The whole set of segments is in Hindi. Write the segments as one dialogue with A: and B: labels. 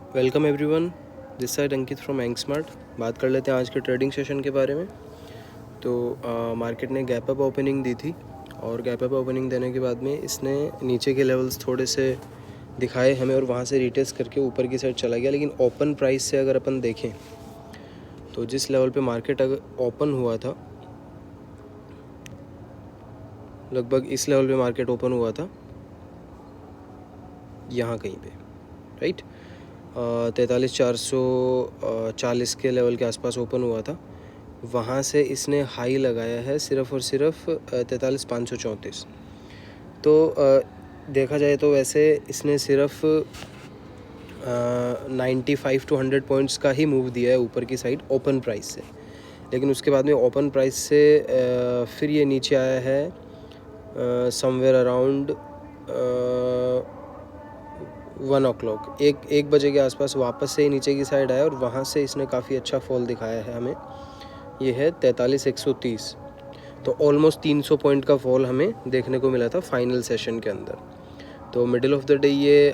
A: Welcome everyone, this side Ankit from Ank Smart. बात कर लेते हैं आज के ट्रेडिंग सेशन के बारे में। तो मार्केट ने गैप अप ओपनिंग दी थी और गैप अप ओपनिंग देने के बाद में इसने नीचे के लेवल्स थोड़े से दिखाए हमें और वहाँ से रिटेस्ट करके ऊपर की साइड चला गया। लेकिन ओपन प्राइस से अगर अपन देखें तो जिस लेवल पे मार्केट अगर ओपन हुआ था, लगभग इस लेवल पे मार्केट ओपन हुआ था, यहाँ कहीं पे, राइट 43,440 के लेवल के आसपास ओपन हुआ था। वहाँ से इसने हाई लगाया है सिर्फ़ और सिर्फ 43,534। तो देखा जाए तो वैसे इसने सिर्फ 95 टू 100 पॉइंट्स का ही मूव दिया है ऊपर की साइड ओपन प्राइस से। लेकिन उसके बाद में ओपन प्राइस से फिर ये नीचे आया है समवेयर अराउंड 1 o'clock, एक बजे के आसपास वापस से नीचे की साइड आया और वहाँ से इसने काफ़ी अच्छा फॉल दिखाया है हमें। ये है 43,130। तो ऑलमोस्ट 300 पॉइंट का फॉल हमें देखने को मिला था फाइनल सेशन के अंदर। तो मिडिल ऑफ द डे ये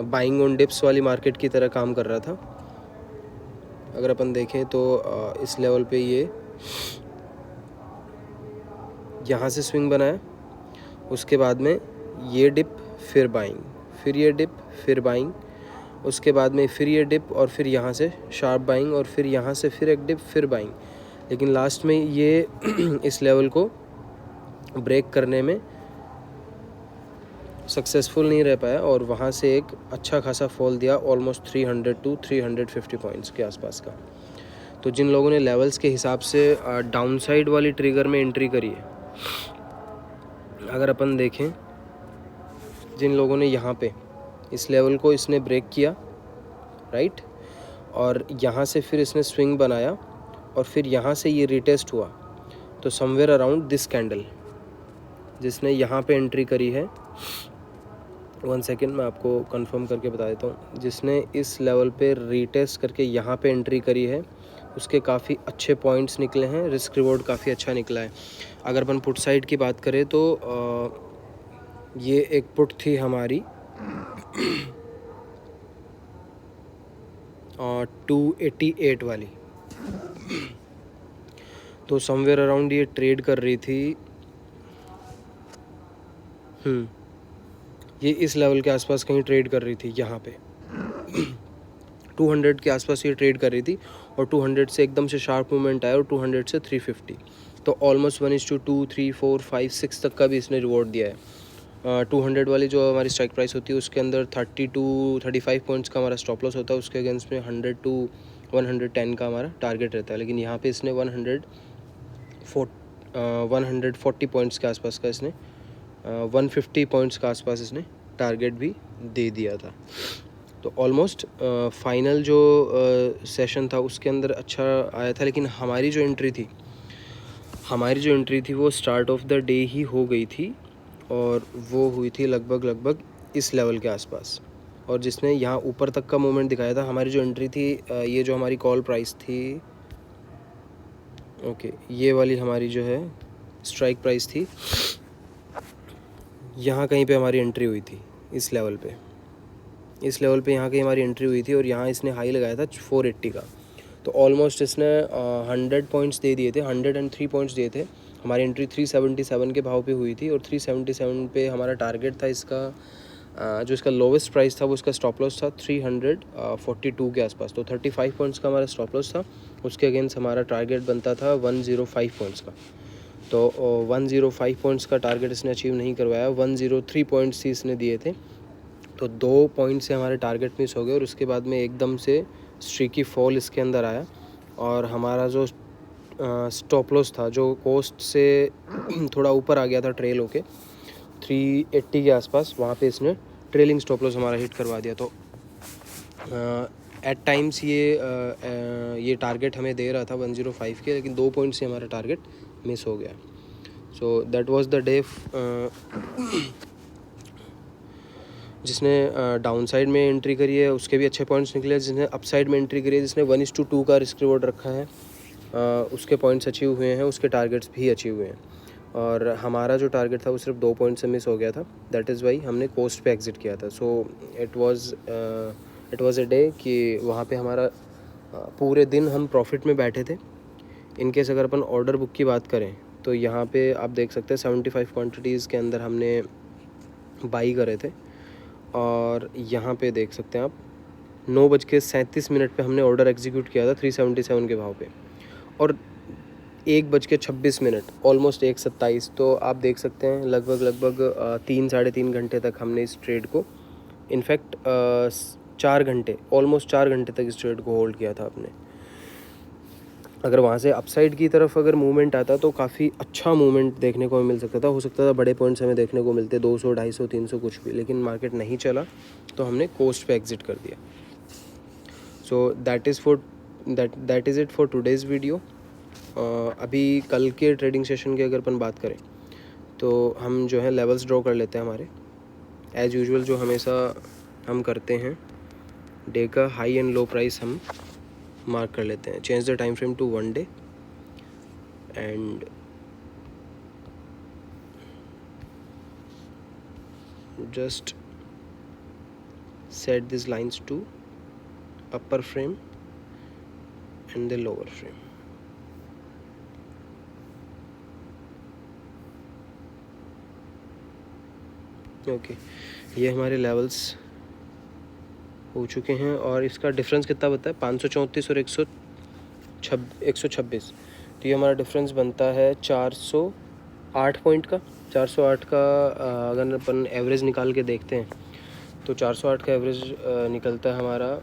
A: बाइंग ऑन डिप्स वाली मार्केट की तरह काम कर रहा था। अगर अपन देखें तो इस लेवल पे ये यहाँ से स्विंग बनाया, उसके बाद में ये डिप, फिर बाइंग, फिर ये डिप, फिर बाइंग, उसके बाद में फिर ये डिप और फिर यहाँ से शार्प बाइंग और फिर यहाँ से फिर एक डिप, फिर बाइंग। लेकिन लास्ट में ये इस लेवल को ब्रेक करने में सक्सेसफुल नहीं रह पाया और वहाँ से एक अच्छा खासा फॉल दिया, ऑलमोस्ट 300 टू 350 पॉइंट्स के आसपास का। तो जिन लोगों ने लेवल्स के हिसाब से डाउनसाइड वाली ट्रिगर में एंट्री करी है, अगर अपन देखें, जिन लोगों ने यहाँ पे इस लेवल को इसने ब्रेक किया, राइट, और यहाँ से फिर इसने स्विंग बनाया और फिर यहाँ से ये रिटेस्ट हुआ, तो समवेयर अराउंड दिस कैंडल जिसने यहाँ पे एंट्री करी है, 1 सेकेंड मैं आपको कंफर्म करके बता देता हूँ, जिसने इस लेवल पे रिटेस्ट करके यहाँ पे एंट्री करी है उसके काफ़ी अच्छे पॉइंट्स निकले हैं, रिस्क रिवॉर्ड काफ़ी अच्छा निकला है। अगर अपन पुट साइड की बात करें तो ये एक पुट थी हमारी 288 वाली, तो समवेयर अराउंड ये ट्रेड कर रही थी, ये इस लेवल के आसपास कहीं ट्रेड कर रही थी, यहाँ पे 200 के आसपास ये ट्रेड कर रही थी और 200 से एकदम से शार्प मूवमेंट आया और 200 से 350, तो ऑलमोस्ट 1:2, 3, 4, 5, 6 तक का भी इसने रिवॉर्ड दिया है। 200 वाली जो हमारी स्ट्राइक प्राइस होती है उसके अंदर 30 टू 35 पॉइंट्स का हमारा स्टॉप लॉस होता है, उसके अगेंस्ट में 100 टू 110 का हमारा टारगेट रहता है। लेकिन यहाँ पे इसने 140 पॉइंट्स के आसपास का इसने 150 पॉइंट्स के आसपास इसने टारगेट भी दे दिया था। तो ऑलमोस्ट फाइनल जो सेशन था उसके अंदर अच्छा आया था। लेकिन हमारी जो एंट्री थी वो स्टार्ट ऑफ द डे ही हो गई थी और वो हुई थी लगभग इस लेवल के आसपास, और जिसने यहाँ ऊपर तक का मूवमेंट दिखाया था। हमारी जो एंट्री थी, ये जो हमारी कॉल प्राइस थी, ओके, ये वाली हमारी जो है स्ट्राइक प्राइस थी, यहाँ कहीं पे हमारी एंट्री हुई थी इस लेवल पे यहाँ कहीं हमारी एंट्री हुई थी और यहाँ इसने हाई लगाया था 480 का। तो ऑलमोस्ट इसने 100 पॉइंट्स दे दिए थे, 103 पॉइंट्स दिए थे। हमारी एंट्री 377 के भाव पे हुई थी और 377 पे हमारा टारगेट था। इसका जो इसका लोवेस्ट प्राइस था वो इसका स्टॉप लॉस था 342 के आसपास। तो 35 पॉइंट्स का हमारा स्टॉप लॉस था, उसके अगेंस्ट हमारा टारगेट बनता था 105 पॉइंट्स का। तो 105 पॉइंट्स का टारगेट इसने अचीव नहीं करवाया, 103 पॉइंट्स ही इसने दिए थे। तो 2 पॉइंट से हमारे टारगेट मिस हो गए और उसके बाद में एकदम से स्ट्रीकी फॉल इसके अंदर आया और हमारा जो स्टॉप लॉस था, जो कोस्ट से थोड़ा ऊपर आ गया था ट्रेल होके 380 के आसपास, वहाँ पे इसने ट्रेलिंग स्टॉप लॉस हमारा हिट करवा दिया। तो एट टाइम्स ये टारगेट हमें दे रहा था 105 के, लेकिन 2 पॉइंट से हमारा टारगेट मिस हो गया। So that was the day जिसने डाउन साइड में एंट्री करी है उसके भी अच्छे पॉइंट्स निकले। जिसने अप साइड में एंट्री करी है, जिसने 1:2 का रिस्क रिवॉर्ड रखा है, उसके पॉइंट्स अचीव हुए हैं, उसके टारगेट्स भी अचीव हुए हैं। और हमारा जो टारगेट था वो सिर्फ 2 पॉइंट से मिस हो गया था। दैट इज़ वाई हमने कोस्ट पे एग्जिट किया था। So it was it was a day कि वहाँ पे हमारा पूरे दिन हम प्रॉफिट में बैठे थे। इनकेस अगर अपन ऑर्डर बुक की बात करें तो यहाँ पे आप देख सकते हैं 75 क्वांटिटीज़ के अंदर हमने बाई करे थे, और यहाँ पे देख सकते हैं आप 9:37 पे हमने ऑर्डर एग्जीक्यूट किया था 377 के भाव पे, और 1:26 ऑलमोस्ट 1:27। तो आप देख सकते हैं लगभग 3 साढ़े 3 घंटे तक हमने इस ट्रेड को, इनफैक्ट 4 घंटे, ऑलमोस्ट 4 घंटे तक इस ट्रेड को होल्ड किया था आपने। अगर वहाँ से अपसाइड की तरफ अगर मूवमेंट आता तो काफ़ी अच्छा मूवमेंट देखने को मिल सकता था, हो सकता था बड़े पॉइंट्स हमें देखने को मिलते 200, 250, 300 कुछ भी, लेकिन मार्केट नहीं चला तो हमने कोस्ट पे एग्जिट कर दिया। So that is it for today's video. अभी कल के ट्रेडिंग सेशन की अगर अपन बात करें तो हम जो है लेवल्स ड्रॉ कर लेते हैं हमारे, एज़ यूजुअल जो हमेशा हम करते हैं। डे का हाई एंड लो प्राइस हम मार्क कर लेते हैं। Change the time frame to 1 day and just set these lines to upper frame and the lower frame. Okay, ये हमारे लेवल्स हो चुके हैं, और इसका डिफरेंस कितना बनता है 534 और 126। तो ये हमारा डिफरेंस बनता है 408 पॉइंट का। 408 का अगर अपन एवरेज निकाल के देखते हैं तो 408 का एवरेज निकलता है हमारा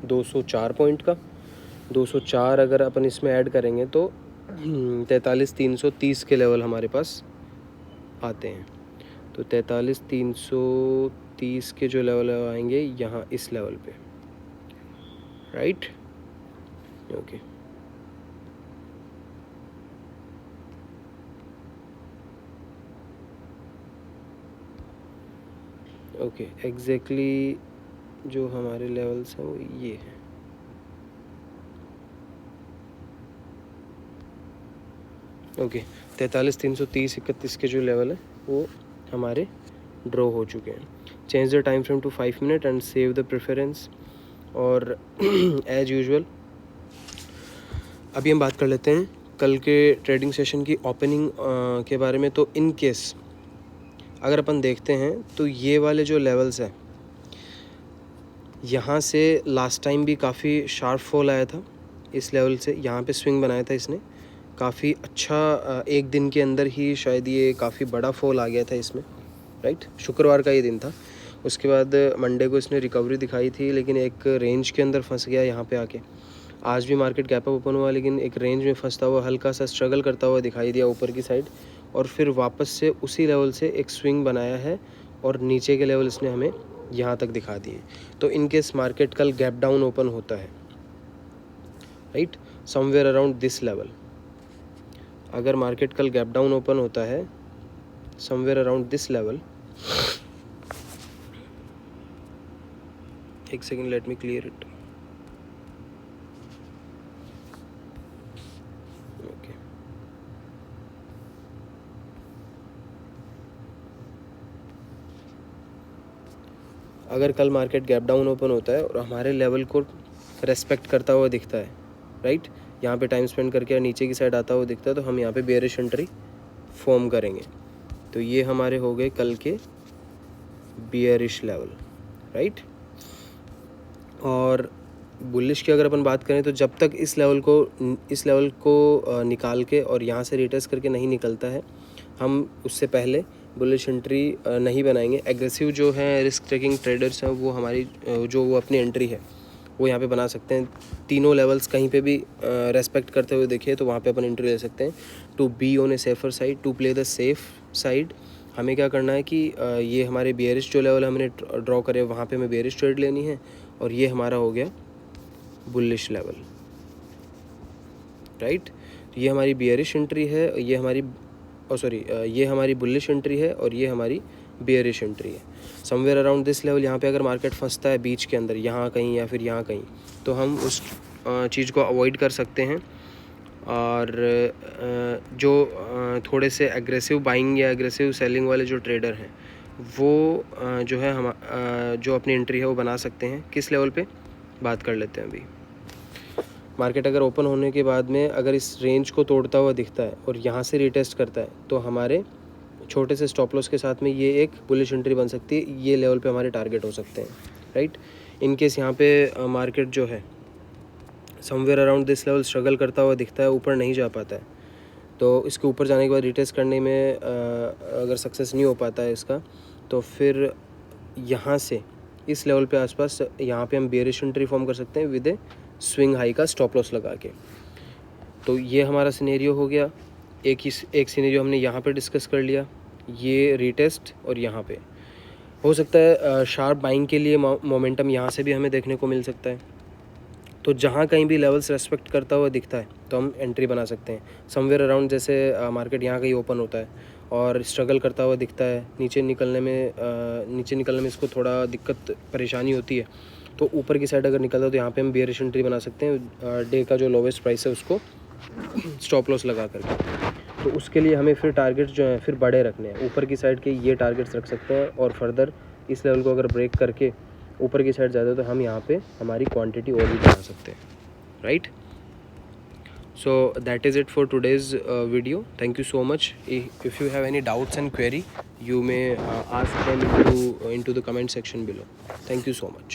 A: 204 पॉइंट का। 204 अगर अपन इसमें ऐड करेंगे तो 43,330 के लेवल हमारे पास आते हैं। तो 43,330 के जो लेवल आएंगे यहाँ इस लेवल पे, राइट। ओके, ओके, एग्जैक्टली जो हमारे लेवल्स हैं वो ये है। ओके, 43,330, 31 के जो लेवल है वो हमारे ड्रॉ हो चुके हैं। Change the time frame to 5 minute and save the preference. और एज यूजुअल अभी हम बात कर लेते हैं कल के ट्रेडिंग सेशन की ओपनिंग के बारे में। तो इन केस अगर अपन देखते हैं तो ये वाले जो लेवल्स हैं यहाँ से लास्ट टाइम भी काफ़ी शार्प फॉल आया था। इस लेवल से यहाँ पे स्विंग बनाया था इसने, काफ़ी अच्छा, एक दिन के अंदर ही शायद ये काफ़ी बड़ा फॉल आ गया था इसमें, राइट। शुक्रवार का ये दिन था। उसके बाद मंडे को इसने रिकवरी दिखाई थी, लेकिन एक रेंज के अंदर फंस गया यहाँ पे आके। आज भी मार्केट गैप अप ओपन हुआ, लेकिन एक रेंज में फंसता हुआ हल्का सा स्ट्रगल करता हुआ दिखाई दिया ऊपर की साइड, और फिर वापस से उसी लेवल से एक स्विंग बनाया है, और नीचे के लेवल इसने हमें यहाँ तक दिखा दिए। तो इनकेस मार्केट कल गैप डाउन ओपन होता है, right, somewhere around this level, अगर मार्केट कल गैप डाउन ओपन होता है समवेयर अराउंड दिस लेवल, एक second, let me clear it. Okay, अगर कल मार्केट गैप डाउन ओपन होता है और हमारे लेवल को रेस्पेक्ट करता हुआ दिखता है, राइट, यहाँ पे टाइम स्पेंड करके नीचे की साइड आता हुआ दिखता है, तो हम यहाँ पे बेयरिश एंट्री फॉर्म करेंगे। तो ये हमारे हो गए कल के बेयरिश लेवल, राइट। और बुलिश की अगर अपन बात करें तो जब तक इस लेवल को निकाल के और यहाँ से रिटेस्ट करके नहीं निकलता है, हम उससे पहले बुलिश एंट्री नहीं बनाएंगे। एग्रेसिव जो है रिस्क टेकिंग ट्रेडर्स हैं वो हमारी जो वो अपनी एंट्री है वो यहाँ पे बना सकते हैं। तीनों लेवल्स कहीं पे भी रेस्पेक्ट करते हुए देखे तो वहाँ पे अपन एंट्री ले सकते हैं। To be on a safer side, to play the safe side, हमें क्या करना है कि ये हमारे बेयरिश जो लेवल हमने ड्रॉ करे वहाँ पे हमें बेयरिश ट्रेड लेनी है, और ये हमारा हो गया बुलिश लेवल, राइट। ये हमारी बेयरिश एंट्री है, ये हमारी ये हमारी बुलिश एंट्री है, और ये हमारी बेयरिश एंट्री है। समवेयर अराउंड दिस लेवल यहाँ पे अगर मार्केट फंसता है बीच के अंदर, यहाँ कहीं या फिर यहाँ कहीं, तो हम उस चीज़ को अवॉइड कर सकते हैं। और जो थोड़े से एग्रेसिव बाइंग या एग्रेसिव सेलिंग वाले जो ट्रेडर हैं वो जो है हम जो अपनी एंट्री है वो बना सकते हैं। किस लेवल पे बात कर लेते हैं अभी। मार्केट अगर ओपन होने के बाद में अगर इस रेंज को तोड़ता हुआ दिखता है और यहाँ से रीटेस्ट करता है तो हमारे छोटे से स्टॉप लॉस के साथ में ये एक बुलिश एंट्री बन सकती है। ये लेवल पे हमारे टारगेट हो सकते हैं, राइट। इन केस यहाँ पे मार्केट जो है somewhere around this level struggle करता हुआ दिखता है, ऊपर नहीं जा पाता है, तो इसके ऊपर जाने के बाद रिटेस्ट करने में अगर सक्सेस नहीं हो पाता है इसका, तो फिर यहाँ से इस लेवल पे आसपास यहाँ पे हम बेयरिश एंट्री फॉर्म कर सकते हैं विद ए स्विंग हाई का स्टॉप लॉस लगा के। तो ये हमारा सिनेरियो हो गया। एक सिनेरियो हमने यहाँ पे डिस्कस कर लिया, ये रीटेस्ट और यहाँ पे हो सकता है शार्प बाइंग के लिए मोमेंटम यहाँ से भी हमें देखने को मिल सकता है। तो जहाँ कहीं भी लेवल्स रेस्पेक्ट करता हुआ दिखता है तो हम एंट्री बना सकते हैं। समवेयर अराउंड जैसे मार्केट यहाँ कहीं ओपन होता है और स्ट्रगल करता हुआ दिखता है, नीचे निकलने में इसको थोड़ा दिक्कत परेशानी होती है, तो ऊपर की साइड अगर निकलता है तो यहाँ पे हम बेयरिश एंट्री बना सकते हैं। डे का जो लोवेस्ट प्राइस है उसको स्टॉप लॉस लगा करके। तो उसके लिए हमें फिर टारगेट्स जो हैं फिर बड़े रखने हैं। ऊपर की साइड के ये टारगेट्स रख सकते हैं और फर्दर इस लेवल को अगर ब्रेक करके ऊपर की साइड ज़्यादा तो हम यहाँ पे हमारी क्वांटिटी और भी बढ़ा सकते हैं, right. So that is it for today's video. Thank you so much. If you have any doubts and query you may ask them into the comment section below. Thank you so much.